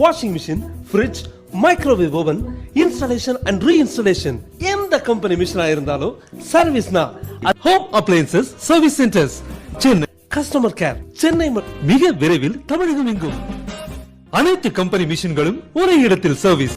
Washing machine, fridge, microwave oven, installation and reinstallation எந்த company மிஷினா இருந்தாலும் சர்வீஸ்னா home appliances service centres Chennai. Customer care Chennai மிக விரைவில் தமிழகம் எங்கும். அனைத்து கம்பெனி மிஷின்களும் ஒரே இடத்தில் சர்வீஸ்.